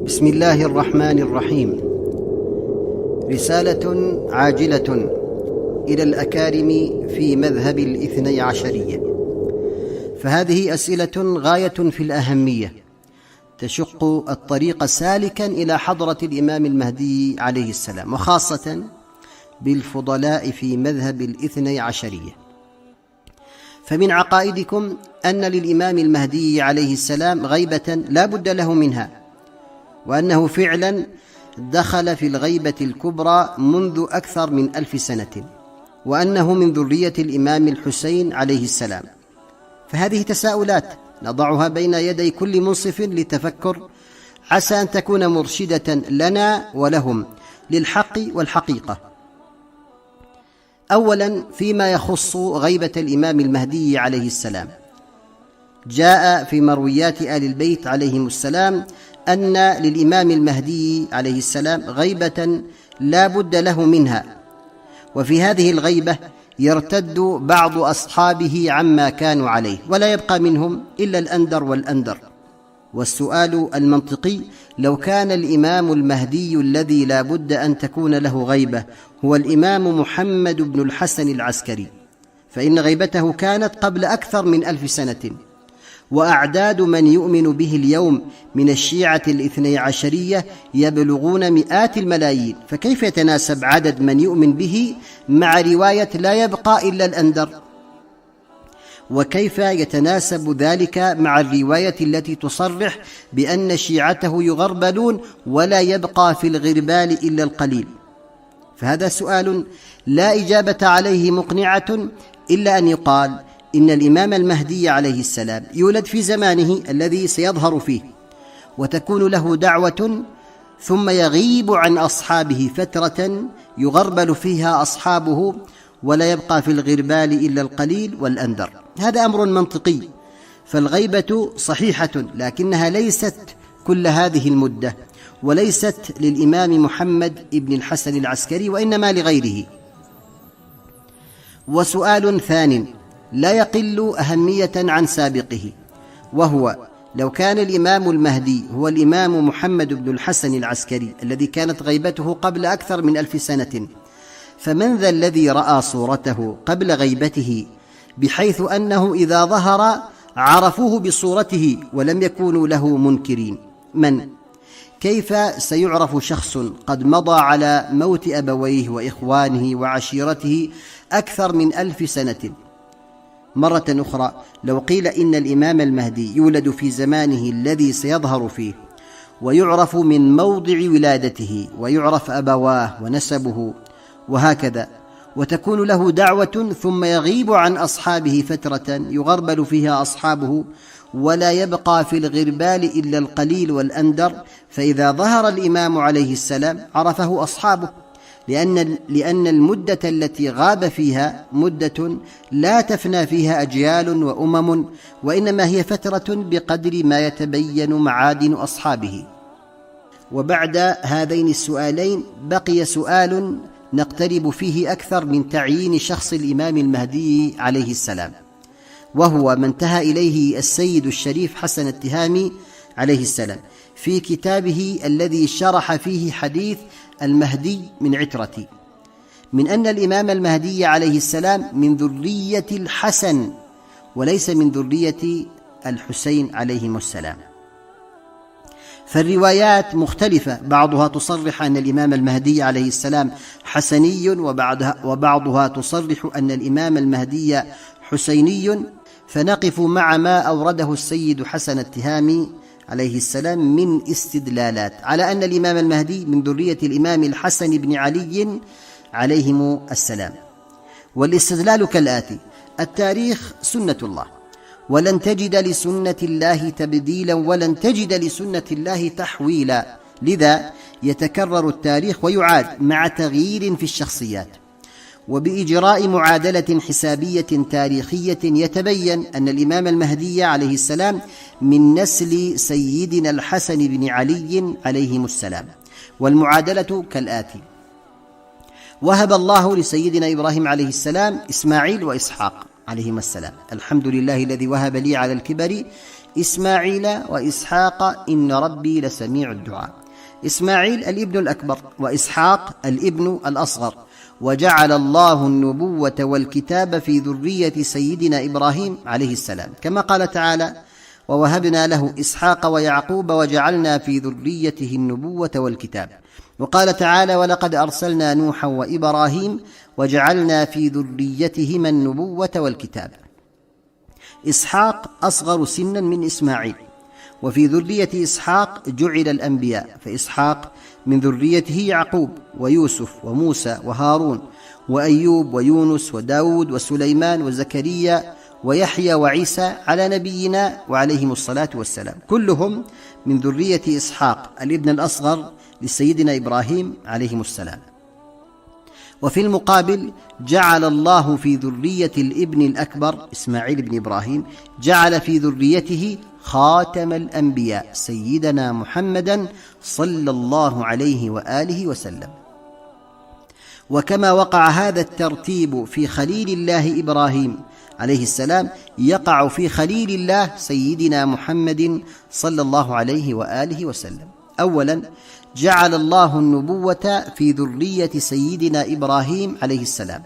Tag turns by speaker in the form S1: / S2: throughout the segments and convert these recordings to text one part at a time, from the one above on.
S1: بسم الله الرحمن الرحيم. رسالة عاجلة إلى الأكارم في مذهب الاثني عشرية. فهذه أسئلة غاية في الأهمية تشق الطريق سالكا إلى حضرة الإمام المهدي عليه السلام، وخاصة بالفضلاء في مذهب الاثني عشرية. فمن عقائدكم أن للإمام المهدي عليه السلام غيبة لا بد له منها، وأنه فعلا دخل في الغيبة الكبرى منذ أكثر من 1000 سنة، وأنه من ذرية الإمام الحسين عليه السلام. فهذه تساؤلات نضعها بين يدي كل منصف للتفكر، عسى أن تكون مرشدة لنا ولهم للحق والحقيقة. أولا، فيما يخص غيبة الإمام المهدي عليه السلام، جاء في مرويات آل البيت عليهم السلام أن للإمام المهدي عليه السلام غيبة لا بد له منها، وفي هذه الغيبة يرتد بعض أصحابه عما كانوا عليه، ولا يبقى منهم إلا الأندر والأندر. والسؤال المنطقي: لو كان الإمام المهدي الذي لا بد أن تكون له غيبة هو الإمام محمد بن الحسن العسكري، فإن غيبته كانت قبل أكثر من 1000 سنة، وأعداد من يؤمن به اليوم من الشيعة الاثني عشرية يبلغون مئات الملايين، فكيف يتناسب عدد من يؤمن به مع رواية لا يبقى إلا الأندر؟ وكيف يتناسب ذلك مع الرواية التي تصرح بأن شيعته يغربلون ولا يبقى في الغربال إلا القليل؟ فهذا سؤال لا إجابة عليه مقنعة، إلا أن يقال إن الإمام المهدي عليه السلام يولد في زمانه الذي سيظهر فيه، وتكون له دعوة، ثم يغيب عن أصحابه فترة يغربل فيها أصحابه ولا يبقى في الغربال إلا القليل والأندر. هذا أمر منطقي، فالغيبة صحيحة، لكنها ليست كل هذه المدة، وليست للإمام محمد بن الحسن العسكري، وإنما لغيره. وسؤال ثان لا يقل أهمية عن سابقه، وهو: لو كان الإمام المهدي هو الإمام محمد بن الحسن العسكري الذي كانت غيبته قبل أكثر من 1000 سنة، فمن ذا الذي رأى صورته قبل غيبته بحيث أنه إذا ظهر عرفوه بصورته ولم يكونوا له منكرين؟ من؟ كيف سيعرف شخص قد مضى على موت أبويه وإخوانه وعشيرته أكثر من 1000 سنة؟ مرة أخرى، لو قيل إن الإمام المهدي يولد في زمانه الذي سيظهر فيه، ويعرف من موضع ولادته، ويعرف أبواه ونسبه وهكذا، وتكون له دعوة، ثم يغيب عن أصحابه فترة يغربل فيها أصحابه ولا يبقى في الغربال إلا القليل والأندر، فإذا ظهر الإمام عليه السلام عرفه أصحابه، لأن المدة التي غاب فيها مدة لا تفنى فيها أجيال وأمم، وإنما هي فترة بقدر ما يتبين معادن أصحابه. وبعد هذين السؤالين بقي سؤال نقترب فيه أكثر من تعيين شخص الإمام المهدي عليه السلام، وهو ما انتهى إليه السيد الشريف حسن التهامي عليه السلام في كتابه الذي شرح فيه حديث المهدي من عترتي، من أن الإمام المهدي عليه السلام من ذرية الحسن وليس من ذرية الحسين عليهم السلام. فالروايات مختلفة، بعضها تصرح أن الإمام المهدي عليه السلام حسني، وبعضها تصرح أن الإمام المهدي حسيني، فنقف مع ما أورده السيد حسن التهامي عليه السلام من استدلالات على أن الإمام المهدي من ذرية الإمام الحسن بن علي عليهم السلام. والاستدلال كالآتي: التاريخ سنة الله، ولن تجد لسنة الله تبديلا، ولن تجد لسنة الله تحويلا، لذا يتكرر التاريخ ويعاد مع تغيير في الشخصيات. وبإجراء معادلة حسابية تاريخية يتبين أن الإمام المهدي عليه السلام من نسل سيدنا الحسن بن علي عليهم السلام. والمعادلة كالآتي: وهب الله لسيدنا إبراهيم عليه السلام إسماعيل وإسحاق عليهما السلام. الحمد لله الذي وهب لي على الكبر إسماعيل وإسحاق إن ربي لسميع الدعاء. إسماعيل الابن الأكبر، وإسحاق الابن الأصغر. وجعل الله النبوة والكتاب في ذرية سيدنا إبراهيم عليه السلام، كما قال تعالى: ووهبنا له إسحاق ويعقوب وجعلنا في ذريته النبوة والكتاب. وقال تعالى: ولقد أرسلنا نوحا وإبراهيم وجعلنا في ذريتهما النبوة والكتاب. إسحاق أصغر سنا من إسماعيل، وفي ذرية إسحاق جعل الأنبياء، فإسحاق من ذريته يعقوب ويوسف وموسى وهارون وأيوب ويونس وداود وسليمان وزكريا ويحيى وعيسى على نبينا وعليهم الصلاة والسلام، كلهم من ذرية إسحاق الابن الأصغر لسيدنا إبراهيم عليهم السلام. وفي المقابل جعل الله في ذرية الابن الأكبر إسماعيل بن إبراهيم، جعل في ذريته خاتم الأنبياء سيدنا محمدا صلى الله عليه وآله وسلم. وكما وقع هذا الترتيب في خليل الله إبراهيم عليه السلام، يقع في خليل الله سيدنا محمد صلى الله عليه وآله وسلم. أولا، جعل الله النبوة في ذرية سيدنا إبراهيم عليه السلام،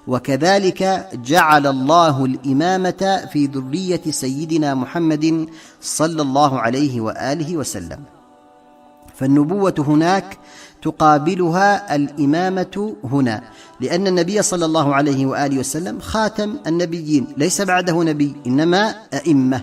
S1: وكذلك جعل الله الإمامة في ذرية سيدنا محمد صلى الله عليه وآله وسلم. فالنبوة هناك تقابلها الإمامة هنا، لأن النبي صلى الله عليه وآله وسلم خاتم النبيين، ليس بعده نبي، إنما أئمة.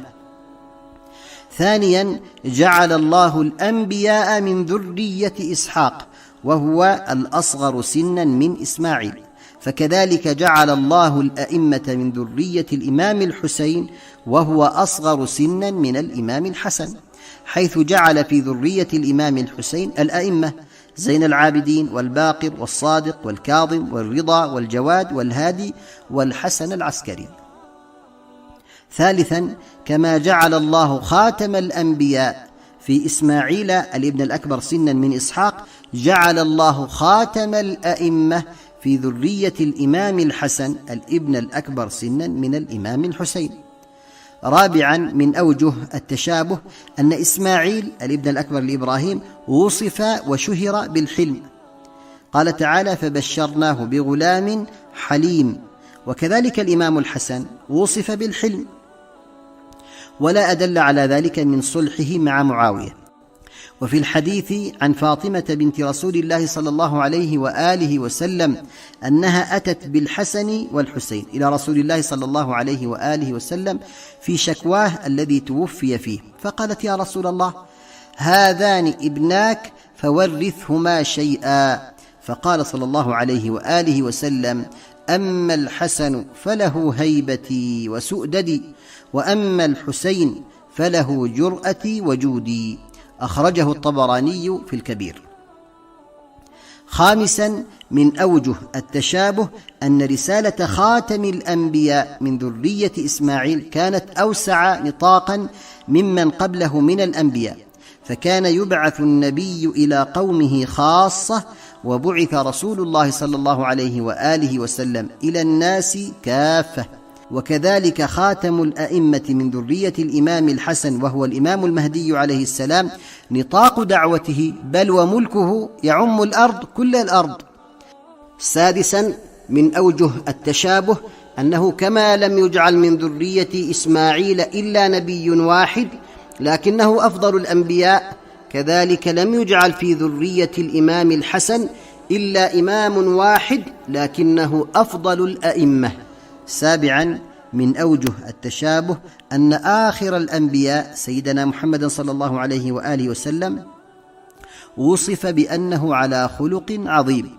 S1: ثانيا، جعل الله الأنبياء من ذرية إسحاق، وهو الأصغر سنا من إسماعيل، فكذلك جعل الله الأئمة من ذرية الإمام الحسين، وهو أصغر سنا من الإمام الحسن، حيث جعل في ذرية الإمام الحسين الأئمة: زين العابدين والباقر والصادق والكاظم والرضا والجواد والهادي والحسن العسكري. ثالثا، كما جعل الله خاتم الأنبياء في إسماعيل الابن الأكبر سنا من إسحاق، جعل الله خاتم الأئمة في ذرية الإمام الحسن الابن الأكبر سنا من الإمام الحسين. رابعا، من أوجه التشابه أن إسماعيل الابن الأكبر لإبراهيم وصف وشهر بالحلم، قال تعالى: فبشرناه بغلام حليم. وكذلك الإمام الحسن وصف بالحلم، ولا أدل على ذلك من صلحه مع معاوية. وفي الحديث عن فاطمة بنت رسول الله صلى الله عليه وآله وسلم أنها أتت بالحسن والحسين إلى رسول الله صلى الله عليه وآله وسلم في شكواه الذي توفي فيه، فقالت: يا رسول الله، هذان ابناك فورثهما شيئا. فقال صلى الله عليه وآله وسلم: أما الحسن فله هيبتي وسؤددي، وأما الحسين فله جرأتي وجودي. أخرجه الطبراني في الكبير. خامسا، من أوجه التشابه أن رسالة خاتم الأنبياء من ذرية إسماعيل كانت أوسع نطاقا ممن قبله من الأنبياء، فكان يبعث النبي إلى قومه خاصة، وبعث رسول الله صلى الله عليه وآله وسلم إلى الناس كافة. وكذلك خاتم الأئمة من ذرية الإمام الحسن، وهو الإمام المهدي عليه السلام، نطاق دعوته بل وملكه يعم الأرض كل الأرض. سادسا، من أوجه التشابه أنه كما لم يجعل من ذرية إسماعيل إلا نبي واحد لكنه أفضل الأنبياء، كذلك لم يجعل في ذرية الإمام الحسن إلا إمام واحد لكنه أفضل الأئمة. سابعا، من أوجه التشابه أن آخر الأنبياء سيدنا محمد صلى الله عليه وآله وسلم وصف بأنه على خلق عظيم،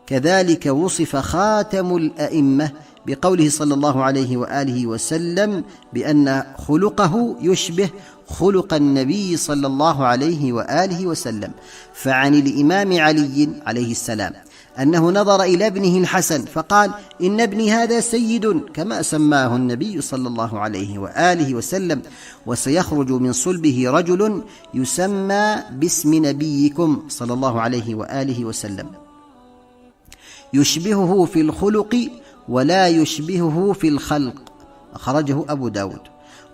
S1: كذلك وصف خاتم الأئمة بقوله صلى الله عليه وآله وسلم بأن خلقه يشبه خلق النبي صلى الله عليه وآله وسلم. فعن الإمام علي عليه السلام أنه نظر إلى ابنه الحسن فقال: إن ابني هذا سيد كما سماه النبي صلى الله عليه وآله وسلم، وسيخرج من صلبه رجل يسمى باسم نبيكم صلى الله عليه وآله وسلم، يشبهه في الخلق ولا يشبهه في الخلق. أخرجه أبو داود.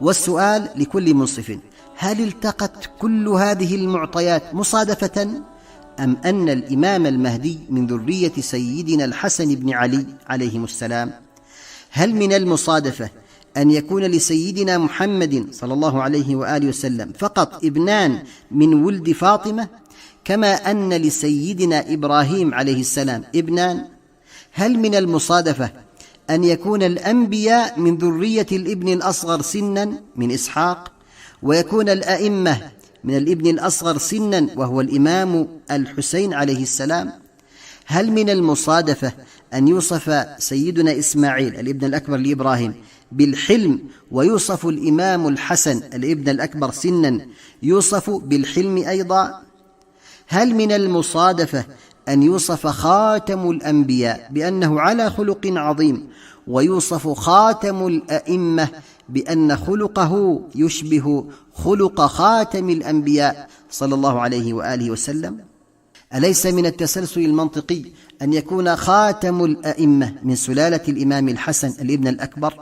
S1: والسؤال لكل منصف: هل التقت كل هذه المعطيات مصادفة، أم أن الإمام المهدي من ذرية سيدنا الحسن بن علي عليهم السلام؟ هل من المصادفة أن يكون لسيدنا محمد صلى الله عليه وآله وسلم فقط ابنان من ولد فاطمة، كما أن لسيدنا إبراهيم عليه السلام ابنان؟ هل من المصادفة أن يكون الأنبياء من ذرية الابن الأصغر سنا من إسحاق، ويكون الأئمة من الابن الأصغر سنا وهو الإمام الحسين عليه السلام؟ هل من المصادفة أن يوصف سيدنا إسماعيل الابن الأكبر لإبراهيم بالحلم، ويوصف الإمام الحسن الابن الأكبر سنا يوصف بالحلم أيضا؟ هل من المصادفة أن يوصف خاتم الأنبياء بأنه على خلق عظيم، ويوصف خاتم الأئمة بأن خلقه يشبه خلق خاتم الأنبياء صلى الله عليه وآله وسلم؟ أليس من التسلسل المنطقي أن يكون خاتم الأئمة من سلالة الإمام الحسن الابن الأكبر؟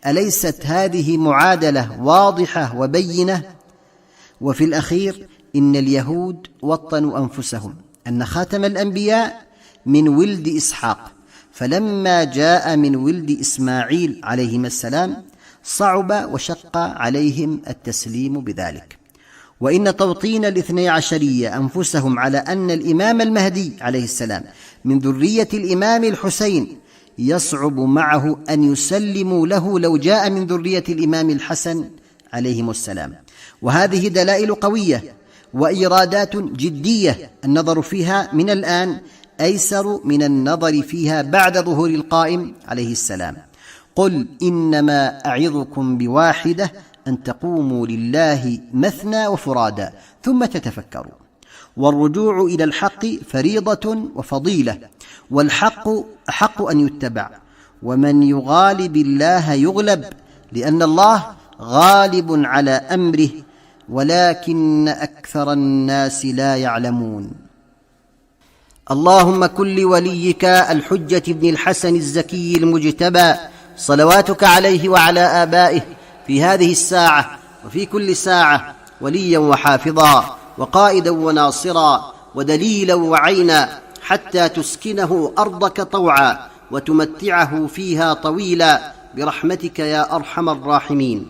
S1: أليست هذه معادلة واضحة وبينة؟ وفي الأخير إن اليهود وطنوا أنفسهم أن خاتم الأنبياء من ولد إسحاق، فلما جاء من ولد إسماعيل عليهما السلام صعب وشق عليهم التسليم بذلك. وإن توطين الاثني عشرية أنفسهم على أن الإمام المهدي عليه السلام من ذرية الإمام الحسين يصعب معه أن يسلموا له لو جاء من ذرية الإمام الحسن عليهم السلام. وهذه دلائل قوية وإيرادات جدية النظر فيها من الآن أيسر من النظر فيها بعد ظهور القائم عليه السلام. قل إنما أعظكم بواحدة أن تقوموا لله مثنى وفرادا ثم تتفكروا. والرجوع إلى الحق فريضة وفضيلة، والحق أحق أن يتبع، ومن يغالب الله يغلب، لأن الله غالب على أمره ولكن أكثر الناس لا يعلمون. اللهم كن لوليك الحجة بن الحسن الزكي المجتبى صلواتك عليه وعلى آبائه في هذه الساعة وفي كل ساعة وليا وحافظا وقائدا وناصرا ودليلا وعينا، حتى تسكنه أرضك طوعا وتمتعه فيها طويلا برحمتك يا أرحم الراحمين.